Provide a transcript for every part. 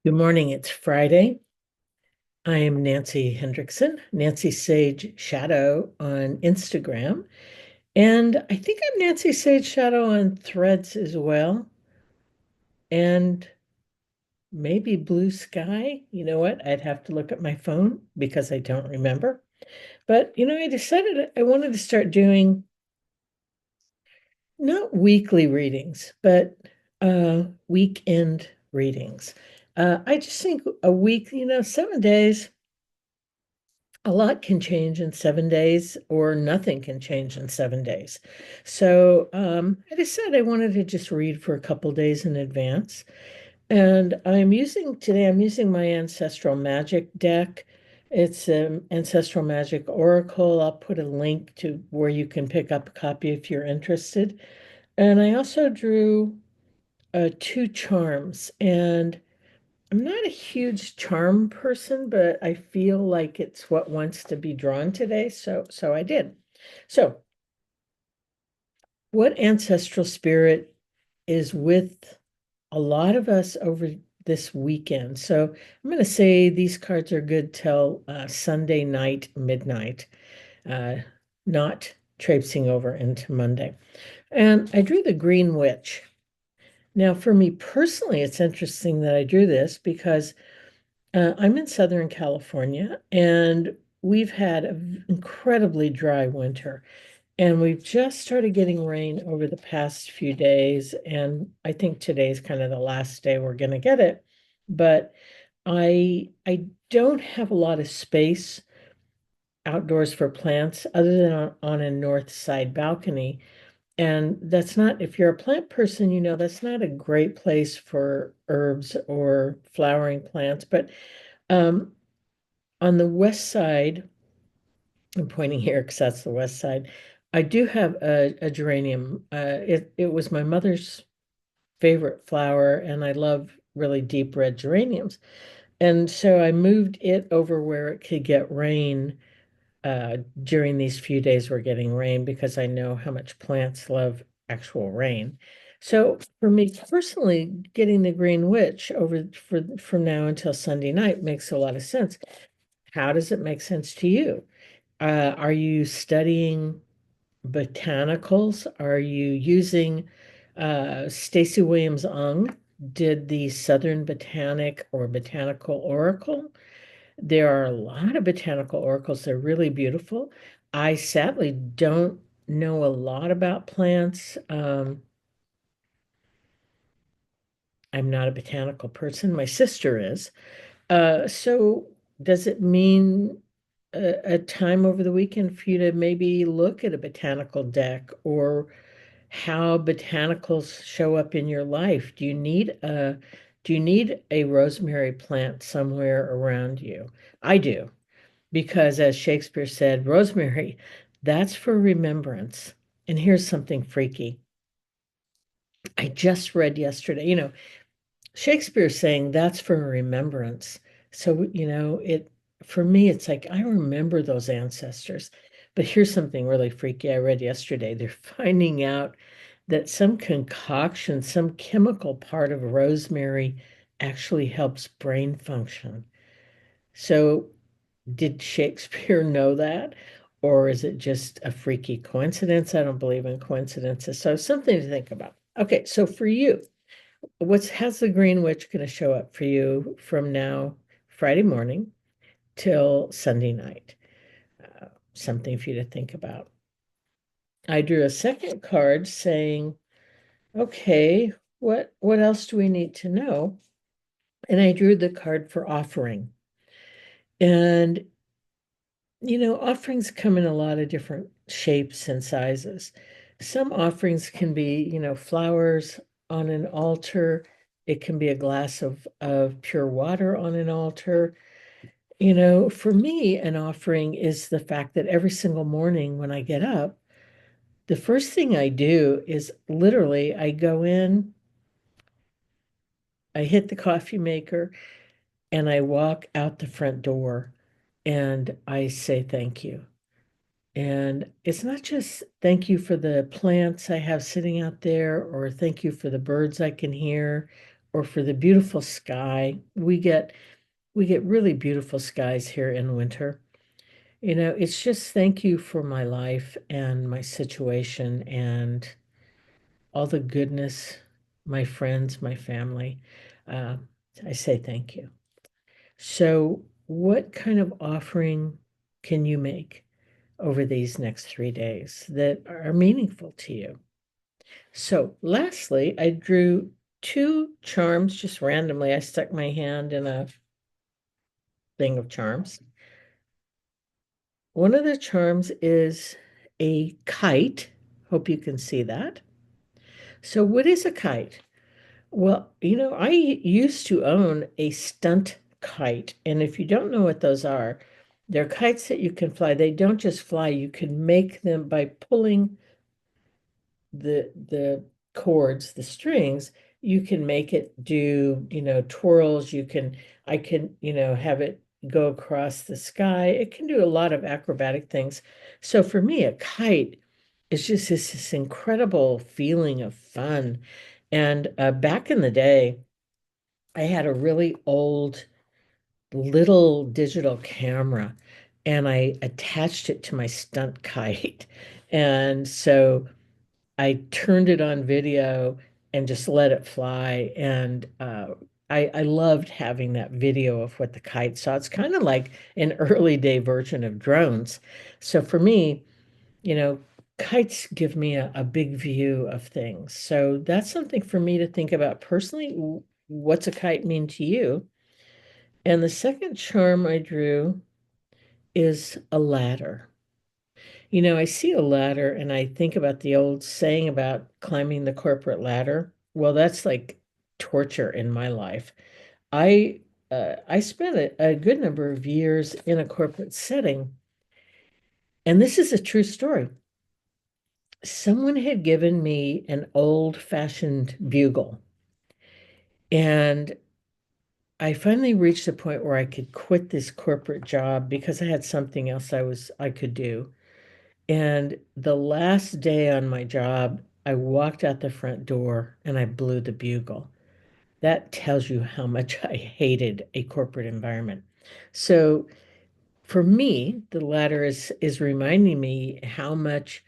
Good morning. It's Friday. I am Nancy Hendrickson, Nancy Sage Shadow on Instagram. And I think I'm Nancy Sage Shadow on Threads as well. And maybe Blue Sky. You know what? I'd have to look at my phone because I don't remember. But, I decided I wanted to start doing not weekly readings, but weekend readings. I just think a week, 7 days. A lot can change in 7 days, or nothing can change in 7 days. So I decided I wanted to just read for a couple days in advance. And I'm using my Ancestral Magic deck. It's an Ancestral Magick Oracle. I'll put a link to where you can pick up a copy if you're interested. And I also drew two charms. And I'm not a huge charm person, but I feel like it's what wants to be drawn today, so I did. So, what ancestral spirit is with a lot of us over this weekend? So, I'm going to say these cards are good till Sunday night, midnight, uh, not traipsing over into Monday. And I drew the Green Witch. Now, for me personally, it's interesting that I drew this because I'm in Southern California, and we've had an incredibly dry winter. And we've just started getting rain over the past few days. And I think today's kind of the last day we're going to get it. But I don't have a lot of space outdoors for plants other than on a north side balcony. And that's not, if you're a plant person, that's not a great place for herbs or flowering plants. But um, on the west side, I'm pointing here because that's the west side. I do have a geranium. It was my mother's favorite flower, and I love really deep red geraniums. And so I moved it over where it could get rain during these few days we're getting rain because I know how much plants love actual rain. So for me personally, getting the Green Witch over for from now until Sunday night makes a lot of sense. How does it make sense to you? Are you studying botanicals? Are you using Stacey Williams Ung did the Southern Botanic or Botanical Oracle? There are a lot of botanical oracles. They're really beautiful. I sadly don't know a lot about plants. I'm not a botanical person. My sister is. So does it mean a time over the weekend for you to maybe look at a botanical deck or how botanicals show up in your life? Do you need a rosemary plant somewhere around you? I do, because as Shakespeare said, rosemary, that's for remembrance. And here's something freaky. I just read yesterday, Shakespeare saying that's for remembrance. So, for me, it's like I remember those ancestors. But here's something really freaky I read yesterday. They're finding out that some concoction, some chemical part of rosemary actually helps brain function. So, did Shakespeare know that? Or is it just a freaky coincidence? I don't believe in coincidences. So, something to think about. Okay, so for you, how's the Green Witch going to show up for you from now, Friday morning, till Sunday night? Something for you to think about. I drew a second card saying, okay, what else do we need to know? And I drew the card for offering. And offerings come in a lot of different shapes and sizes. Some offerings can be, flowers on an altar. It can be a glass of pure water on an altar. For me, an offering is the fact that every single morning when I get up, the first thing I do is literally I go in, I hit the coffee maker, and I walk out the front door and I say thank you. And it's not just thank you for the plants I have sitting out there, or thank you for the birds I can hear, or for the beautiful sky. We get really beautiful skies here in winter. It's just thank you for my life and my situation and all the goodness, my friends, my family. Uh, I say thank you. So, what kind of offering can you make over these next 3 days that are meaningful to you? So, lastly, I drew two charms just randomly. I stuck my hand in a thing of charms. One of the charms is a kite. Hope you can see that. So, what is a kite? Well, I used to own a stunt kite. And if you don't know what those are, they're kites that you can fly. They don't just fly, you can make them by pulling the cords, the strings. You can make it do, twirls. I can, have it go across the sky. It can do a lot of acrobatic things. So for me, a kite is just this incredible feeling of fun. And back in the day, I had a really old little digital camera and I attached it to my stunt kite. And so I turned it on video and just let it fly. And I loved having that video of what the kite saw. It's kind of like an early day version of drones. So for me, you know, kites give me a big view of things. So that's something for me to think about personally. What's a kite mean to you? And the second charm I drew is a ladder. I see a ladder and I think about the old saying about climbing the corporate ladder. Well, that's like torture in my life. I spent a good number of years in a corporate setting, and this is a true story. Someone had given me an old-fashioned bugle, and I finally reached the point where I could quit this corporate job because I had something else I could do. And the last day on my job, I walked out the front door and I blew the bugle. That tells you how much I hated a corporate environment. So for me, the latter is reminding me how much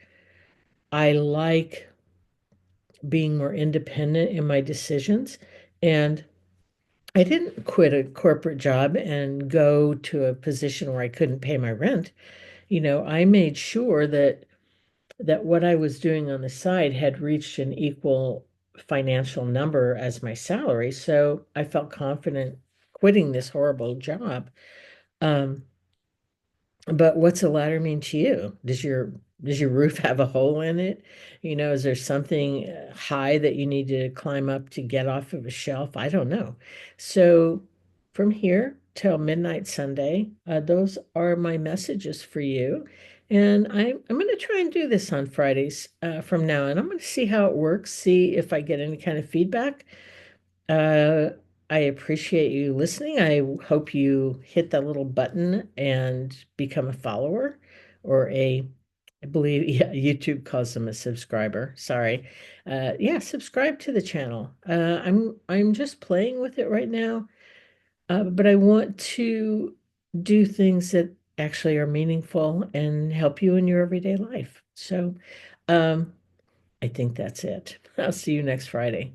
I like being more independent in my decisions. And I didn't quit a corporate job and go to a position where I couldn't pay my rent. I made sure that what I was doing on the side had reached an equal financial number as my salary. So I felt confident quitting this horrible job. Um, but what's a ladder mean to you? Does your roof have a hole in it? Is there something high that you need to climb up to get off of a shelf? I don't know. So from here till midnight Sunday, those are my messages for you. And I'm going to try and do this on Fridays from now, and I'm going to see how it works, see if I get any kind of feedback. Uh, I appreciate you listening. I hope you hit that little button and become a follower or I believe, yeah, YouTube calls them a subscriber. Sorry. Yeah, subscribe to the channel. I'm just playing with it right now, but I want to do things that actually are meaningful and help you in your everyday life. So, um, I think that's it. I'll see you next Friday.